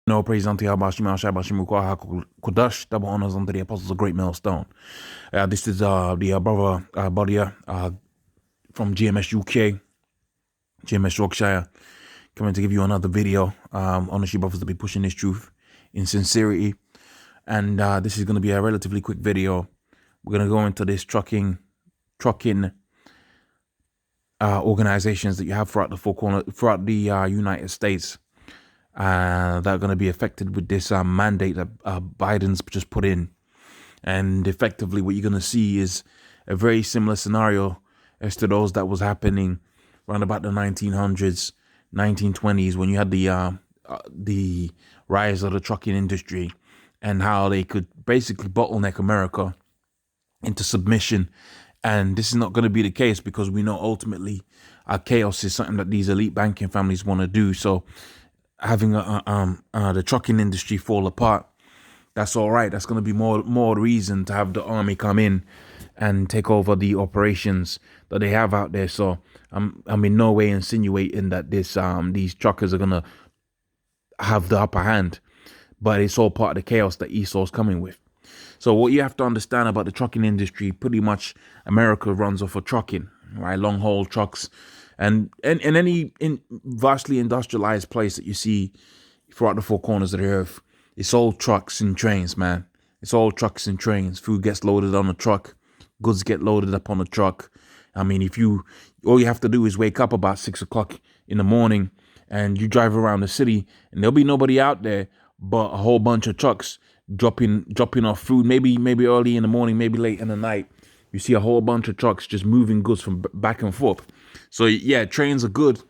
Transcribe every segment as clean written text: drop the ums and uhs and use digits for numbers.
No praise unto Yahweh Shema Shabashim Kodash, double honors unto the apostles of Great Millstone. This is the brother Badia from GMS UK, GMS Yorkshire, coming to give you another video on the brothers to be pushing this truth in sincerity. And this is going to be a relatively quick video. We're going to go into this trucking organizations that you have throughout the United States. That are going to be affected with this mandate that Biden's just put in. And effectively what you're going to see is a very similar scenario as to those that was happening around about the 1900s, 1920s, when you had the rise of the trucking industry and how they could basically bottleneck America into submission. And this is not going to be the case because we know ultimately chaos is something that these elite banking families want to do. So having the trucking industry fall apart, that's all right. That's going to be more reason to have the army come in and take over the operations that they have out there. So I'm in no way insinuating that these truckers are going to have the upper hand, but it's all part of the chaos that Esau's coming with. So what you have to understand about the trucking industry, pretty much America runs off of trucking, right? Long haul trucks. And any vastly industrialized place that you see throughout the four corners of the earth, it's all trucks and trains, man. It's all trucks and trains. Food gets loaded on a truck. Goods get loaded up on a truck. I mean, all you have to do is wake up about 6 o'clock in the morning and you drive around the city and there'll be nobody out there but a whole bunch of trucks dropping off food, maybe early in the morning, maybe late in the night. You see a whole bunch of trucks just moving goods from back and forth. So yeah, trains are good,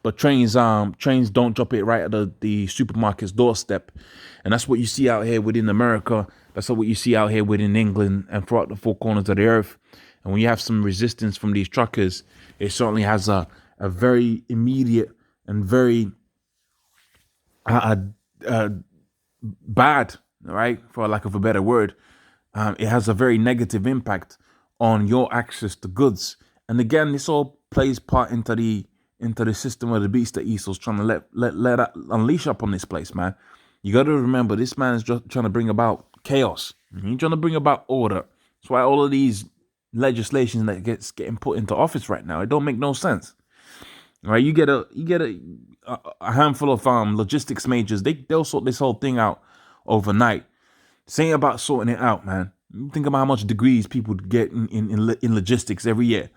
but trains don't drop it right at the supermarket's doorstep. And that's what you see out here within America. That's what you see out here within England and throughout the four corners of the earth. And when you have some resistance from these truckers, it certainly has a very immediate and very bad, right, for lack of a better word, it has a very negative impact on your access to goods. And again, this all plays part into the system of the beast that Esau's trying to let unleash up on this place, man. You got to remember, this man is just trying to bring about chaos. He's trying to bring about order. That's why all of these legislation that getting put into office right now, it don't make no sense. Right? You get a handful of logistics majors. They'll sort this whole thing out overnight. This ain't about sorting it out, man. Think about how much degrees people get in logistics every year.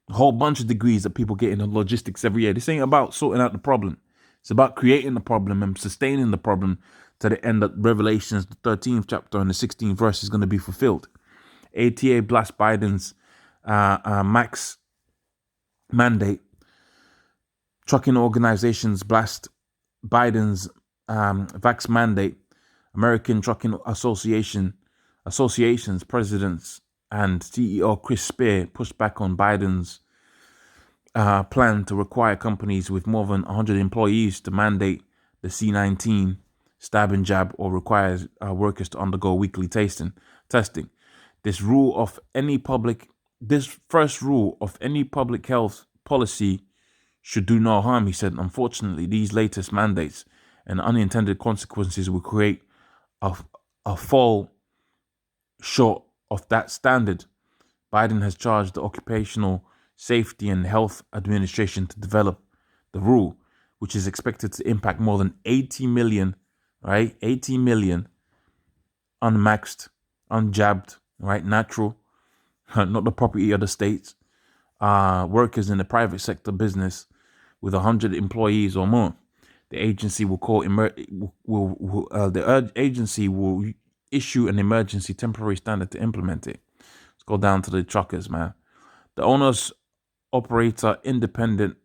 A whole bunch of degrees that people get in logistics every year. This ain't about sorting out the problem. It's about creating the problem and sustaining the problem to the end that Revelations, the 13th chapter and the 16th verse is going to be fulfilled. ATA blasts Biden's max mandate. Trucking organizations blast Biden's vax mandate. American Trucking Associations presidents and CEO Chris Spear pushed back on Biden's plan to require companies with more than 100 employees to mandate the C-19 stab and jab or require workers to undergo weekly testing. This first rule of any public health policy should do no harm, he said. Unfortunately, these latest mandates and unintended consequences will create a fall short of that standard. Biden has charged the Occupational Safety and Health Administration to develop the rule, which is expected to impact more than 80 million, right? 80 million unmaxed, unjabbed, right? Natural, not the property of the states, workers in the private sector business with 100 employees or more. The agency will issue an emergency temporary standard to implement it. Let's go down to the truckers, man. The Owners Operator Independent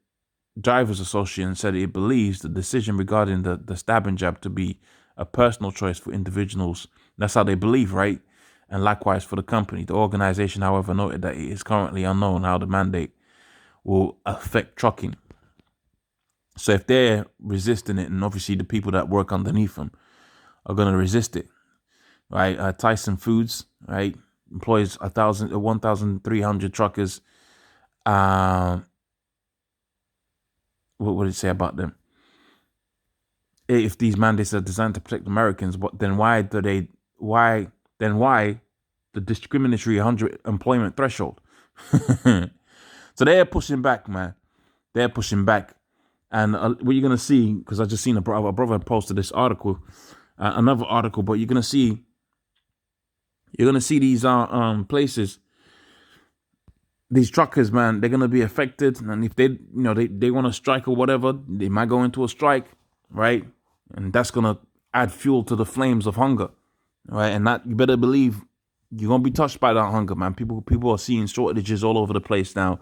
Drivers Association said it believes the decision regarding the stab and jab to be a personal choice for individuals. That's how they believe, right? And likewise for the company. The organization, however, noted that it is currently unknown how the mandate will affect trucking. So if they're resisting it, and obviously the people that work underneath them are going to resist it, right? Tyson Foods, right, employs 1,300 truckers. What would it say about them? if these mandates are designed to protect Americans, but then why the discriminatory 100 employment threshold? So they're pushing back, man. They're pushing back. And what you're going to see, because I just seen a brother posted this article, another article, but you're going to see these places, these truckers, man, they're going to be affected. And if they want to strike or whatever, they might go into a strike, right? And that's going to add fuel to the flames of hunger, right? And that, you better believe you're going to be touched by that hunger, man. People are seeing shortages all over the place now.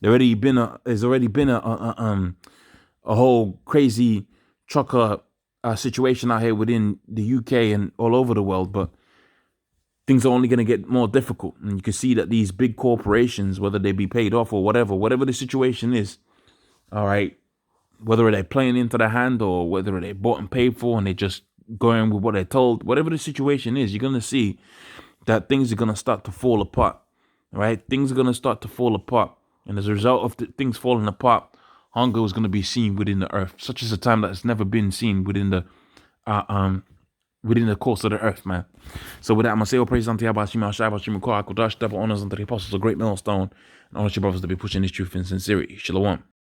There's already been a whole crazy trucker situation out here within the UK and all over the world, but things are only going to get more difficult. And you can see that these big corporations, whether they be paid off or whatever the situation is, all right, whether they're playing into the hand or whether they bought and paid for and they just going with what they're told, whatever the situation is, you're going to see that things are going to start to fall apart, right? Things are going to start to fall apart. And as a result of things falling apart, hunger is going to be seen within the earth, such as a time that has never been seen within the course of the earth, man. So with that, I'm going to say all praise unto Yahweh, Shema, Shabbat, Shema, Kodash, double honors unto the apostles, a great millstone, and honor your brothers to be pushing this truth in sincerity. Shalom.